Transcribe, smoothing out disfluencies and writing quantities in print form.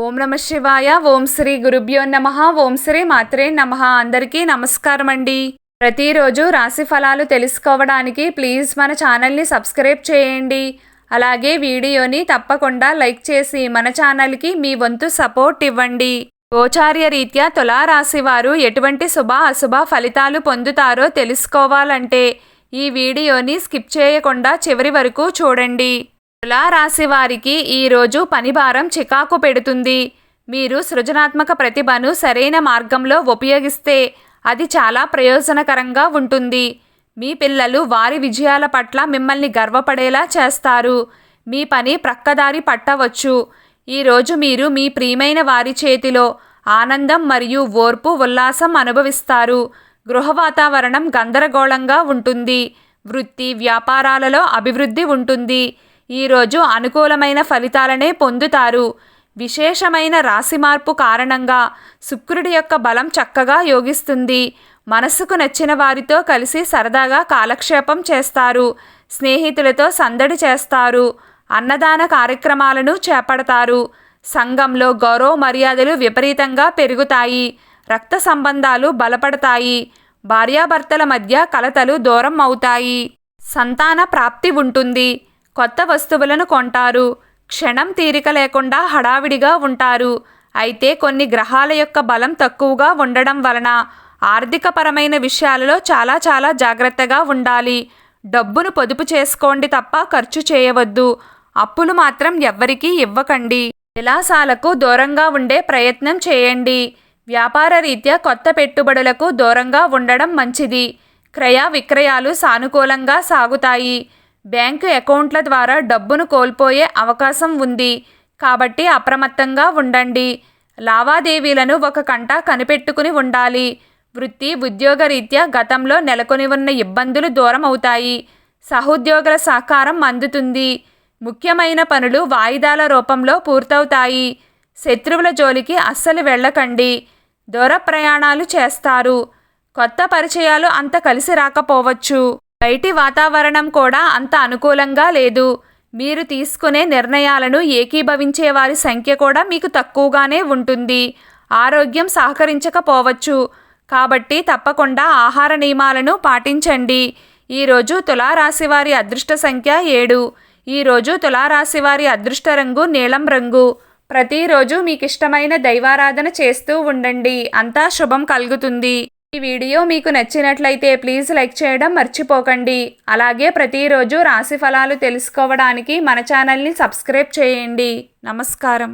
ఓం నమః శివాయ. ఓం శ్రీ గురుభ్యో నమః. ఓం శ్రీ మాత్రే నమః. అందరికీ నమస్కారం అండి. ప్రతిరోజు రాశి ఫలాలు తెలుసుకోవడానికి ప్లీజ్ మన ఛానల్ని సబ్స్క్రైబ్ చేయండి. అలాగే వీడియోని తప్పకుండా లైక్ చేసి మన ఛానల్కి మీ వంతు సపోర్ట్ ఇవ్వండి. గోచార్య రీత్యా తులారాశి వారు ఎటువంటి శుభ అశుభ ఫలితాలు పొందుతారో తెలుసుకోవాలంటే ఈ వీడియోని స్కిప్ చేయకుండా చివరి వరకు చూడండి. తులారాశి వారికి ఈరోజు పనిభారం చికాకు పెడుతుంది. మీరు సృజనాత్మక ప్రతిభను సరైన మార్గంలో ఉపయోగిస్తే అది చాలా ప్రయోజనకరంగా ఉంటుంది. మీ పిల్లలు వారి విజయాల పట్ల మిమ్మల్ని గర్వపడేలా చేస్తారు. మీ పని ప్రక్కదారి పట్టవచ్చు. ఈరోజు మీరు మీ ప్రియమైన వారి చేతిలో ఆనందం మరియు ఓర్పు ఉల్లాసం అనుభవిస్తారు. గృహ వాతావరణం గందరగోళంగా ఉంటుంది. వృత్తి వ్యాపారాలలో అభివృద్ధి ఉంటుంది. ఈరోజు అనుకూలమైన ఫలితాలనే పొందుతారు. విశేషమైన రాశి మార్పు కారణంగా శుక్రుడి యొక్క బలం చక్కగా యోగిస్తుంది. మనసుకు నచ్చిన వారితో కలిసి సరదాగా కాలక్షేపం చేస్తారు. స్నేహితులతో సందడి చేస్తారు. అన్నదాన కార్యక్రమాలను చేపడతారు. సంఘంలో గౌరవ మర్యాదలు విపరీతంగా పెరుగుతాయి. రక్త సంబంధాలు బలపడతాయి. భార్యాభర్తల మధ్య కలతలు దూరం అవుతాయి. సంతాన ప్రాప్తి ఉంటుంది. కొత్త వస్తువులను కొంటారు. క్షణం తీరిక లేకుండా హడావిడిగా ఉంటారు. అయితే కొన్ని గ్రహాల యొక్క బలం తక్కువగా ఉండడం వలన ఆర్థికపరమైన విషయాలలో చాలా జాగ్రత్తగా ఉండాలి. డబ్బును పొదుపు చేసుకోండి తప్ప ఖర్చు చేయవద్దు. అప్పులు మాత్రం ఎవ్వరికీ ఇవ్వకండి. విలాసాలకు దూరంగా ఉండే ప్రయత్నం చేయండి. వ్యాపార రీత్యా కొత్త పెట్టుబడులకు దూరంగా ఉండడం మంచిది. క్రయ విక్రయాలు సానుకూలంగా సాగుతాయి. బ్యాంకు అకౌంట్ల ద్వారా డబ్బును కోల్పోయే అవకాశం ఉంది. కాబట్టి అప్రమత్తంగా ఉండండి. లావాదేవీలను ఒక కంట కనిపెట్టుకుని ఉండాలి. వృత్తి ఉద్యోగ రీత్యా గతంలో నెలకొని ఉన్న ఇబ్బందులు దూరం అవుతాయి. సహోద్యోగుల సహకారం అందుతుంది. ముఖ్యమైన పనులు వాయిదాల రూపంలో పూర్తవుతాయి. శత్రువుల జోలికి అస్సలు వెళ్ళకండి. దూర ప్రయాణాలు చేస్తారు. కొత్త పరిచయాలు అంత కలిసి రాకపోవచ్చు. బయటి వాతావరణం కూడా అంత అనుకూలంగా లేదు. మీరు తీసుకునే నిర్ణయాలను ఏకీభవించే వారి సంఖ్య కూడా మీకు తక్కువగానే ఉంటుంది. ఆరోగ్యం సహకరించకపోవచ్చు. కాబట్టి తప్పకుండా ఆహార నియమాలను పాటించండి. ఈరోజు తులారాశి వారి అదృష్ట సంఖ్య 7. ఈరోజు తులారాశి వారి అదృష్ట రంగు నీలం రంగు. ప్రతిరోజు మీకు ఇష్టమైన దైవారాధన చేస్తూ ఉండండి. అంతా శుభం కలుగుతుంది. ఈ వీడియో మీకు నచ్చినట్లయితే ప్లీజ్ లైక్ చేయడం మర్చిపోకండి. అలాగే ప్రతిరోజు రాశి ఫలాలు తెలుసుకోవడానికి మన ఛానల్ని సబ్స్క్రైబ్ చేయండి. నమస్కారం.